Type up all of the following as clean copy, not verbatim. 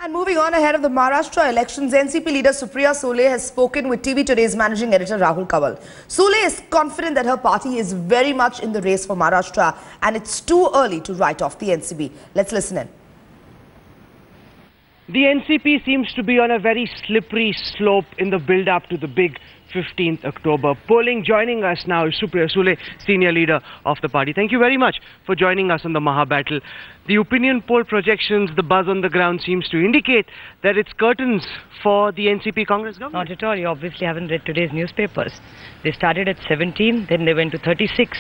And moving on, ahead of the Maharashtra elections, NCP leader Supriya Sule has spoken with TV Today's managing editor Rahul Kanwal. Sule is confident that her party is very much in the race for Maharashtra and it's too early to write off the NCP. Let's listen in. The NCP seems to be on a very slippery slope in the build-up to the big 15th October. Polling joining us now is Supriya Sule, senior leader of the party. Thank you very much for joining us on the Maha Battle. The opinion poll projections, the buzz on the ground seems to indicate that it's curtains for the NCP Congress government. Not at all. You obviously haven't read today's newspapers. They started at 17, then they went to 36.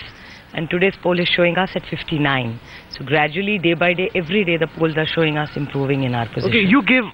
And today's poll is showing us at 59. So gradually, day by day, every day, the polls are showing us improving in our position. Okay, you give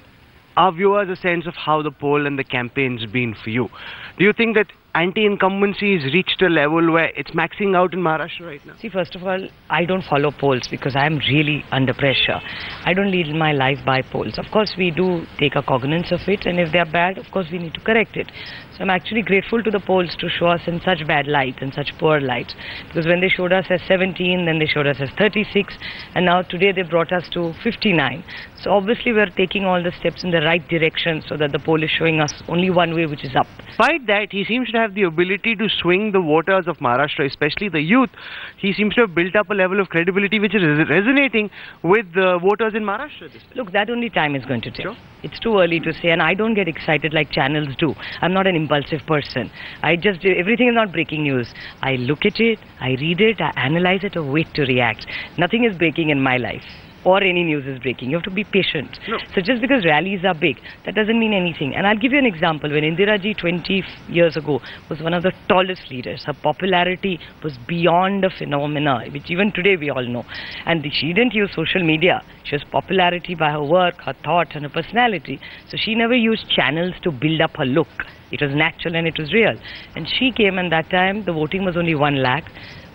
our viewers a sense of how the poll and the campaign's been for you. Do you think that anti-incumbency has reached a level where it's maxing out in Maharashtra right now? See, first of all, I don't follow polls because I'm really under pressure. I don't lead my life by polls. Of course, we do take a cognizance of it, and if they're bad, of course, we need to correct it. So I'm actually grateful to the polls to show us in such bad light and such poor light. Because when they showed us as 17, then they showed us as 36, and now today they brought us to 59. So obviously we're taking all the steps in the right direction so that the poll is showing us only one way, which is up. Despite that, he seems to have the ability to swing the voters of Maharashtra, especially the youth. He seems to have built up a level of credibility which is resonating with the voters in Maharashtra this time. Look, that only time is going to tell. Sure. It's too early to say, and I don't get excited like channels do. I'm not an impulsive person. Everything is not breaking news. I look at it, I read it, I analyze it, or wait to react. Nothing is breaking in my life. Or any news is breaking. You have to be patient. No. So just because rallies are big, that doesn't mean anything. And I'll give you an example. When Indira ji 20 years ago was one of the tallest leaders, her popularity was beyond a phenomena, which even today we all know. And she didn't use social media. She was popularity by her work, her thoughts, and her personality. So she never used channels to build up her look. It was natural and it was real. And she came, and that time the voting was only 1 lakh.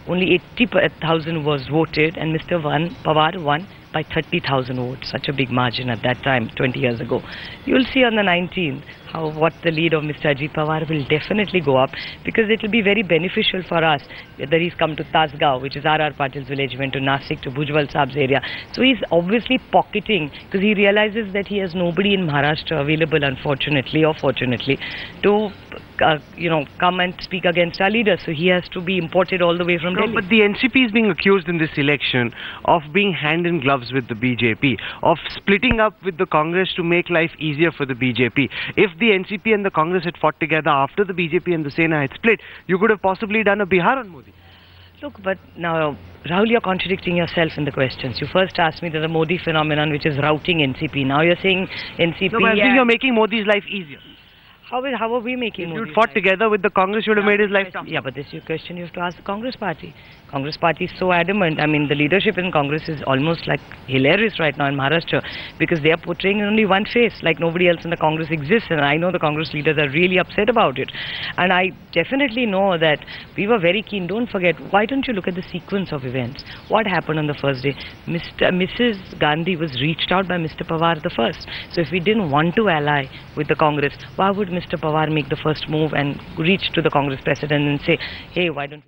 Only 80,000 was voted, and Mr. Pawar won by 30,000 votes. Such a big margin at that time, 20 years ago. You'll see on the 19th what the lead of Mr. Ajit Pawar will definitely go up, because it will be very beneficial for us, whether he's come to Tasgaon, which is R.R. Patil's village, went to Nasik, to Bhujbal Saab's area. So he's obviously pocketing, because he realizes that he has nobody in Maharashtra available, unfortunately or fortunately, to come and speak against our leaders. So he has to be imported all the way from Delhi. But the NCP is being accused in this election of being hand in gloves with the BJP, of splitting up with the Congress to make life easier for the BJP. If the NCP and the Congress had fought together after the BJP and the Sena had split, you could have possibly done a Bihar on Modi. Look, but now, Rahul, you're contradicting yourself in the questions. You first asked me there's a Modi phenomenon which is routing NCP. Now you're saying NCP... No, but I think you're making Modi's life easier. How are we making Modi's life? If you'd fought together with the Congress, you would have made his life tough. Yeah, but this is your question you have to ask the Congress party. Congress party is so adamant. I mean, the leadership in Congress is almost like hilarious right now in Maharashtra, because they are portraying only one face, like nobody else in the Congress exists. And I know the Congress leaders are really upset about it. And I definitely know that we were very keen. Don't forget, why don't you look at the sequence of events? What happened on the first day? Mrs. Gandhi was reached out by Mr. Pawar the first. So if we didn't want to ally with the Congress, why would Mr. Pawar make the first move and reach to the Congress president and say, hey, why don't